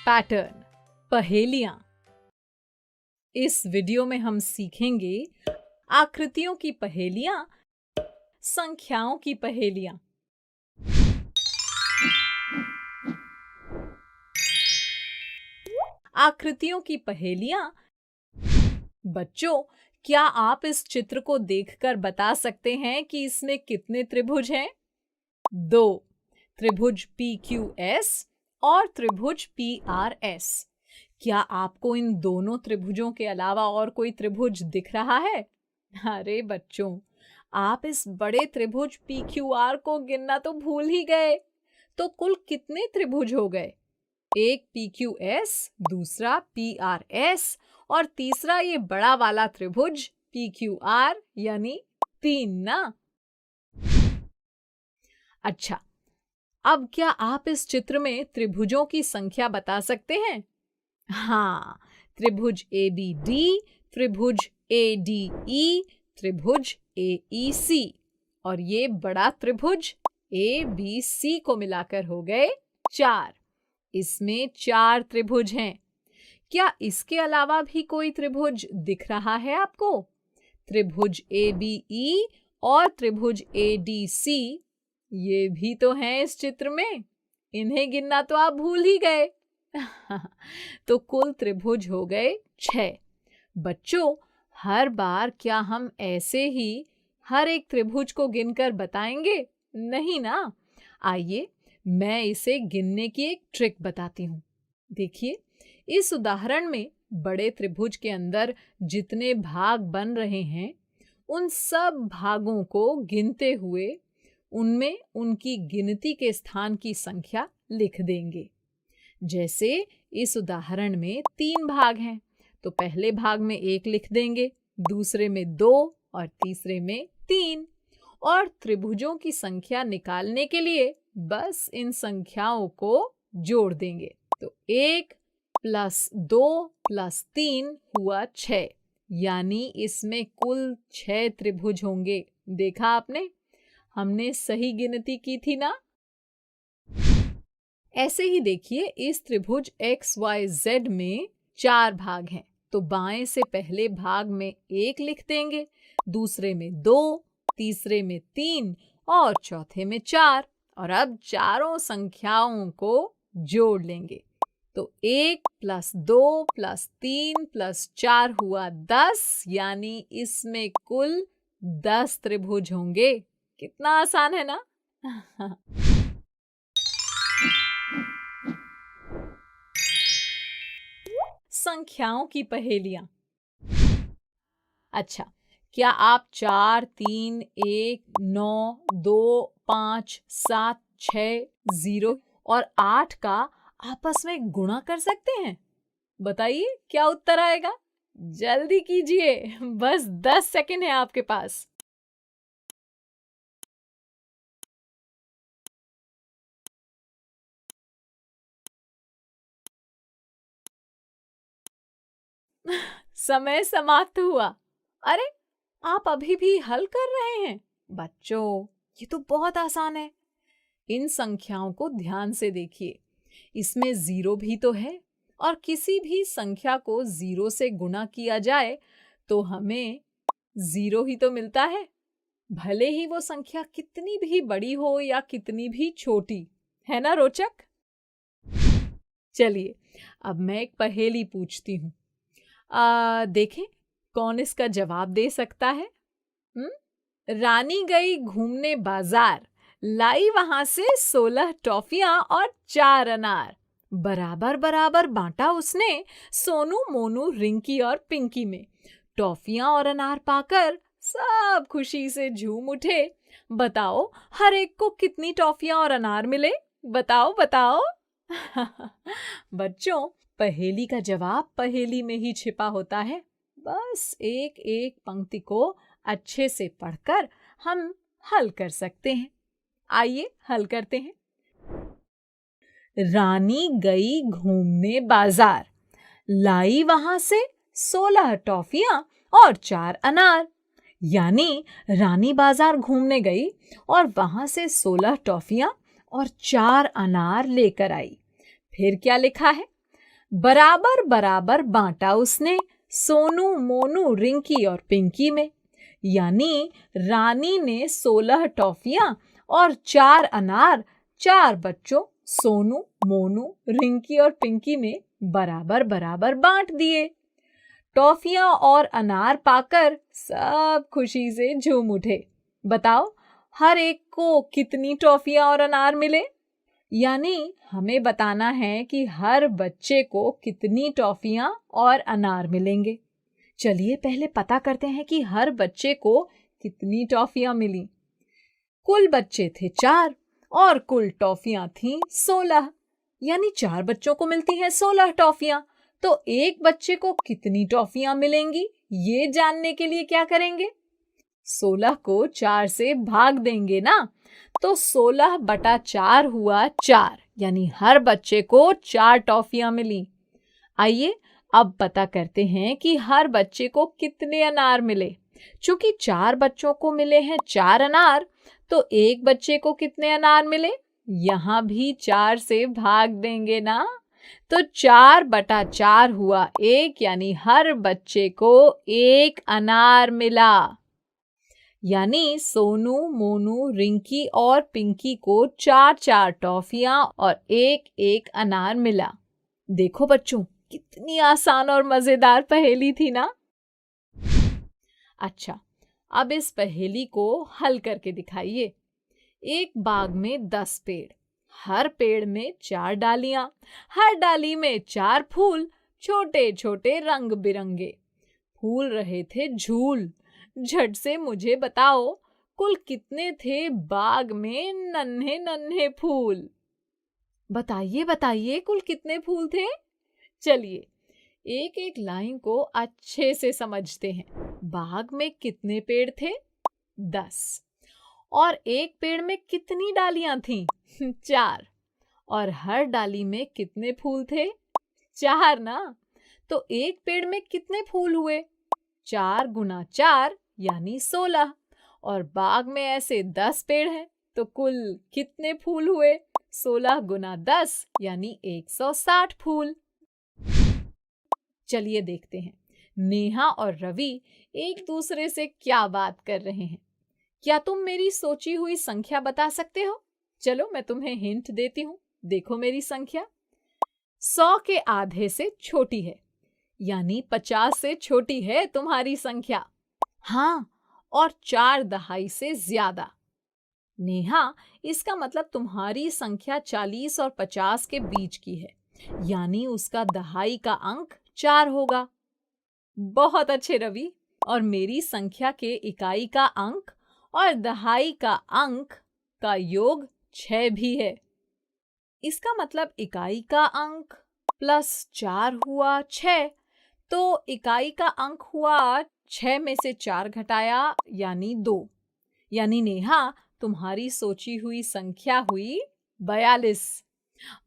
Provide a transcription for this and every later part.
Pattern, पहेलियां। इस video में हम सीखेंगे आकृतियों की पहेलियां, संख्याओं की पहेलियां। आकृतियों की पहेलियां। बच्चों, क्या आप इस चित्र को देखकर बता सकते हैं कि इसमें कितने त्रिभुज हैं? 2 त्रिभुज PQS और त्रिभुज PRS। क्या आपको इन दोनों त्रिभुजों के अलावा और कोई त्रिभुज दिख रहा है? अरे बच्चों, आप इस बड़े त्रिभुज PQR को गिनना तो भूल ही गए। तो कुल कितने त्रिभुज हो गए? एक PQS, दूसरा PRS और तीसरा ये बड़ा वाला त्रिभुज PQR, यानी 3 ना? अच्छा, अब क्या आप इस चित्र में त्रिभुजों की संख्या बता सकते हैं? हाँ, त्रिभुज ABD, त्रिभुज ADE, त्रिभुज AEC और ये बड़ा त्रिभुज ABC को मिलाकर हो गए 4। इसमें 4 त्रिभुज हैं। क्या इसके अलावा भी कोई त्रिभुज दिख रहा है आपको? त्रिभुज ABE और त्रिभुज ADC, ये भी तो हैं इस चित्र में। इन्हें गिनना तो आप भूल ही गए। तो कुल त्रिभुज हो गए 6। बच्चों, हर बार क्या हम ऐसे ही हर एक त्रिभुज को गिनकर बताएंगे? नहीं ना। आइए मैं इसे गिनने की एक ट्रिक बताती हूँ। देखिए, इस उदाहरण में बड़े त्रिभुज के अंदर जितने भाग बन रहे हैं, उन सब भागों को गिनते हुए उनमें उनकी गिनती के स्थान की संख्या लिख देंगे। जैसे इस उदाहरण में 3 भाग हैं, तो पहले भाग में 1 लिख देंगे, दूसरे में 2 और तीसरे में 3। और त्रिभुजों की संख्या निकालने के लिए बस इन संख्याओं को जोड़ देंगे। तो 1 + 2 + 3 हुआ 6, यानी इसमें कुल 6 त्रिभुज होंगे। देखा आपने, हमने सही गिनती की थी ना? ऐसे ही देखिए, इस त्रिभुज XYZ में 4 भाग हैं, तो बाएं से पहले भाग में 1 लिख देंगे, दूसरे में 2, तीसरे में 3 और चौथे में 4। और अब चारों संख्याओं को जोड़ लेंगे। तो 1 + 2 + 3 + 4 हुआ 10, यानी इसमें कुल 10 त्रिभुज होंगे। कितना आसान है ना? संख्याओं की पहेलियां। अच्छा, क्या आप 4, 3, 1, 9, 2, 5, 7, 6, 0 और 8 का आपस में गुणा कर सकते हैं? बताइए क्या उत्तर आएगा? जल्दी कीजिए, बस 10 सेकंड है आपके पास। समय समाप्त हुआ। अरे, आप अभी भी हल कर रहे हैं? बच्चों, ये तो बहुत आसान है। इन संख्याओं को ध्यान से देखिए। इसमें 0 भी तो है, और किसी भी संख्या को 0 से गुणा किया जाए तो हमें 0 ही तो मिलता है, भले ही वो संख्या कितनी भी बड़ी हो या कितनी भी छोटी। है ना रोचक? चलिए, अब मैं एक पहेली पूछती हूँ। देखें कौन इसका जवाब दे सकता है। रानी गई घूमने बाजार, लाई वहां से 16 टॉफियां और 4 अनार। बराबर बराबर बांटा उसने सोनू, मोनू, रिंकी और पिंकी में। टॉफियां और अनार पाकर सब खुशी से झूम उठे। बताओ हर एक को कितनी टॉफियां और अनार मिले? बताओ बताओ। बच्चों, पहेली का जवाब पहेली में ही छिपा होता है। बस एक एक पंक्ति को अच्छे से पढ़कर हम हल कर सकते हैं। आइए हल करते हैं। रानी गई घूमने बाजार, लाई वहां से 16 टॉफियां और 4 अनार। यानी रानी बाजार घूमने गई और वहां से 16 टॉफियां और 4 अनार लेकर आई। फिर क्या लिखा है? बराबर बराबर बांटा उसने सोनू, मोनू, रिंकी और पिंकी में। यानी रानी ने 16 टॉफियां और 4 अनार 4 बच्चों सोनू, मोनू, रिंकी और पिंकी में बराबर बराबर बांट दिए। टॉफियां और अनार पाकर सब खुशी से झूम उठे। बताओ, हर एक को कितनी टॉफियां और अनार मिले? यानी हमें बताना है कि हर बच्चे को कितनी टॉफियां और अनार मिलेंगे। चलिए पहले पता करते हैं कि हर बच्चे को कितनी टॉफियां मिली। कुल बच्चे थे 4 और कुल टॉफियां थीं 16। यानी 4 बच्चों को मिलती हैं 16 टॉफियां। तो एक बच्चे को कितनी टॉफियां मिलेंगी, ये जानने के लिए क्या करेंगे? 16 को 4 से भाग देंगे ना, तो 16/4 हुआ 4। यानी हर बच्चे को 4 टॉफियां मिली। आइए अब पता करते हैं कि हर बच्चे को कितने अनार मिले। चूंकि 4 बच्चों को मिले हैं 4 अनार, तो एक बच्चे को कितने अनार मिले? यहाँ भी 4 से भाग देंगे ना, तो 4/4 हुआ 1। यानी हर बच्चे को 1 अनार मिला। यानी सोनू, मोनू, रिंकी और पिंकी को 4-4 टॉफियां और 1-1 अनार मिला। देखो बच्चों, कितनी आसान और मजेदार पहेली थी ना। अच्छा, अब इस पहेली को हल करके दिखाइए। एक बाग में 10 पेड़, हर पेड़ में 4 डालियां, हर डाली में 4 फूल, छोटे छोटे रंग बिरंगे। फूल रहे थे झूल। झट से मुझे बताओ, कुल कितने थे बाग में नन्हे नन्हे फूल? बताइए बताइए, कुल कितने फूल थे? चलिए एक एक लाइन को अच्छे से समझते हैं। बाग में कितने पेड़ थे? 10। और एक पेड़ में कितनी डालियां थीं? 4। और हर डाली में कितने फूल थे? 4 ना। तो एक पेड़ में कितने फूल हुए? 4 गुना 4 यानी 16। और बाग में ऐसे 10 पेड़ हैं, तो कुल कितने फूल हुए? 16 गुना 10 यानी 160 फूल। चलिए देखते हैं, नेहा और रवि एक दूसरे से क्या बात कर रहे हैं। क्या तुम मेरी सोची हुई संख्या बता सकते हो? चलो मैं तुम्हें हिंट देती हूँ। देखो मेरी संख्या 100 के आधे से छोटी है, यानी 50 से छोटी है तुम्हारी संख्या। हाँ, और 4 दहाई से ज्यादा। नेहा, इसका मतलब तुम्हारी संख्या 40 और 50 के बीच की है, यानी उसका दहाई का अंक 4 होगा। बहुत अच्छे रवि। और मेरी संख्या के इकाई का अंक और दहाई का अंक का योग 6 भी है। इसका मतलब इकाई का अंक प्लस 4 हुआ 6। तो इकाई का अंक हुआ 6 में से 4 घटाया यानी 2। यानी नेहा, तुम्हारी सोची हुई संख्या हुई 42।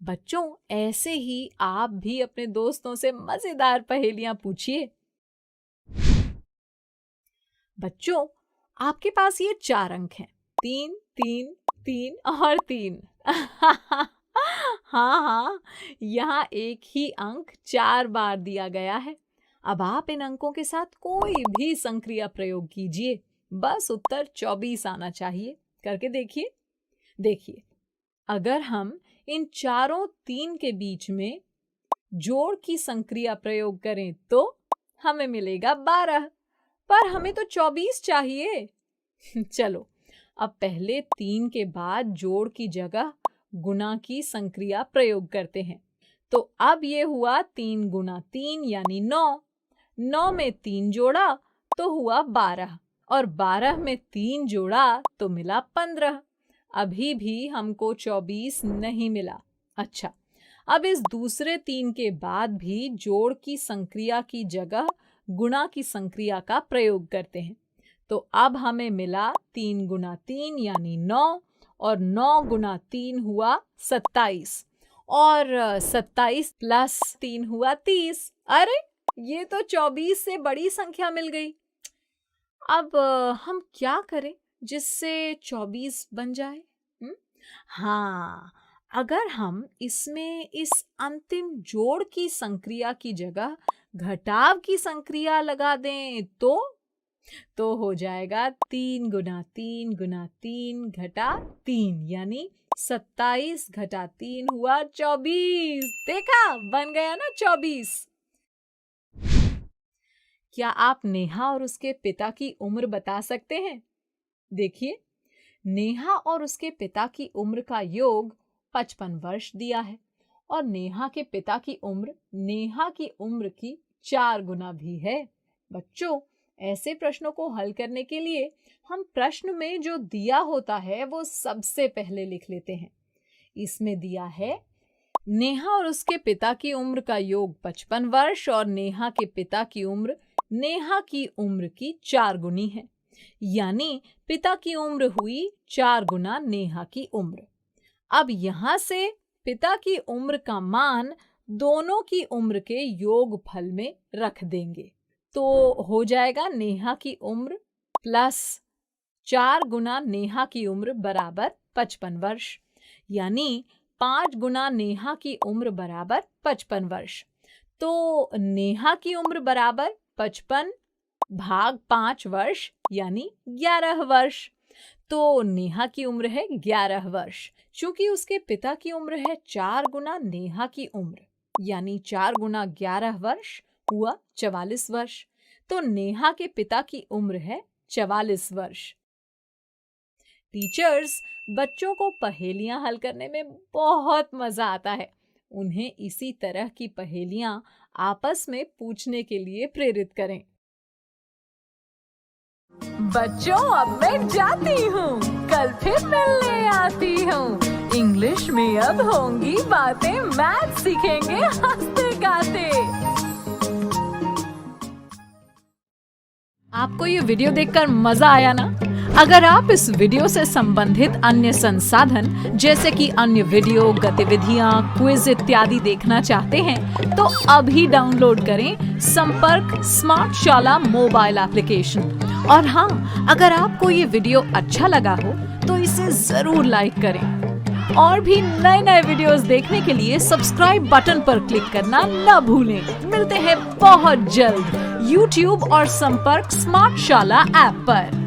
बच्चों, ऐसे ही आप भी अपने दोस्तों से मजेदार पहेलियां पूछिए। बच्चों, आपके पास ये 4 अंक हैं, 3, 3, 3 और 3। हाँ हाँ, यहाँ एक ही अंक 4 बार दिया गया है। अब आप इन अंकों के साथ कोई भी संक्रिया प्रयोग कीजिए, बस उत्तर 24 आना चाहिए। करके देखिए। देखिए, अगर हम इन चारों 3 के बीच में जोड़ की संक्रिया प्रयोग करें तो हमें मिलेगा 12, पर हमें तो 24 चाहिए। चलो अब पहले 3 के बाद जोड़ की जगह गुणा की संक्रिया प्रयोग करते हैं। तो अब ये हुआ 3 गुना 3 यानी 9। 9 में 3 जोड़ा तो हुआ 12, और 12 में 3 जोड़ा तो मिला 15। अभी भी हमको 24 नहीं मिला। अच्छा, अब इस दूसरे 3 के बाद भी जोड़ की संक्रिया की जगह गुणा की संक्रिया का प्रयोग करते हैं। तो अब हमें मिला 3 गुना 3 यानी 9, और 9 गुना 3 हुआ 27, और 27 प्लस 3 हुआ 30। अरे, ये तो 24 से बड़ी संख्या मिल गई। अब हम क्या करें जिससे 24 बन जाए? हाँ, अगर हम इसमें इस अंतिम जोड़ की संक्रिया की जगह घटाव की संक्रिया लगा दें तो हो जाएगा 3 घटा 3 यानी 27 घटा 3 हुआ 24। देखा, बन गया ना 24। क्या आप नेहा और उसके पिता की उम्र बता सकते हैं? देखिए, नेहा और उसके पिता की उम्र का योग 55 वर्ष दिया है और नेहा के पिता की उम्र नेहा की उम्र की 4 गुना भी है। बच्चों, ऐसे प्रश्नों को हल करने के लिए हम प्रश्न में जो दिया होता है वो सबसे पहले लिख लेते हैं। इसमें दिया है नेहा और उसके पिता की उम्र का योग 55 वर्ष और नेहा के पिता की उम्र नेहा की उम्र की 4 गुनी है, यानी पिता की उम्र हुई 4 गुना नेहा की उम्र। अब यहां से पिता की उम्र का मान दोनों की उम्र के योगफल में रख देंगे तो हो जाएगा नेहा की उम्र प्लस 4 गुना नेहा की उम्र बराबर 55 वर्ष, यानी 5 गुना नेहा की उम्र बराबर 55 वर्ष। तो नेहा की उम्र बराबर 55 भाग 5 वर्ष यानी 11 वर्ष। तो नेहा की उम्र है 11 वर्ष। चूंकि उसके पिता की उम्र है 4 गुना नेहा की उम्र, यानी 4 गुना 11 वर्ष हुआ 44 वर्ष। तो नेहा के पिता की उम्र है 44 वर्ष। टीचर्स, बच्चों को पहेलियां हल करने में बहुत मजा आता है। उन्हें इसी तरह की पहेलियां आपस में पूछने के लिए प्रेरित करें। बच्चों, अब मैं जाती हूँ, कल फिर मिलने आती हूँ। इंग्लिश में अब होंगी बातें, मैथ सीखेंगे हंसते गाते। आपको ये वीडियो देखकर मजा आया ना? अगर आप इस वीडियो से संबंधित अन्य संसाधन जैसे कि अन्य वीडियो, गतिविधियां, क्विज इत्यादि देखना चाहते हैं तो अभी डाउनलोड करें संपर्क स्मार्ट शाला मोबाइल एप्लीकेशन। और हाँ, अगर आपको ये वीडियो अच्छा लगा हो तो इसे जरूर लाइक करें। और भी नए नए वीडियोस देखने के लिए सब्सक्राइब बटन पर क्लिक करना न भूलें। मिलते हैं बहुत जल्द YouTube और संपर्क स्मार्ट शाला ऐप पर।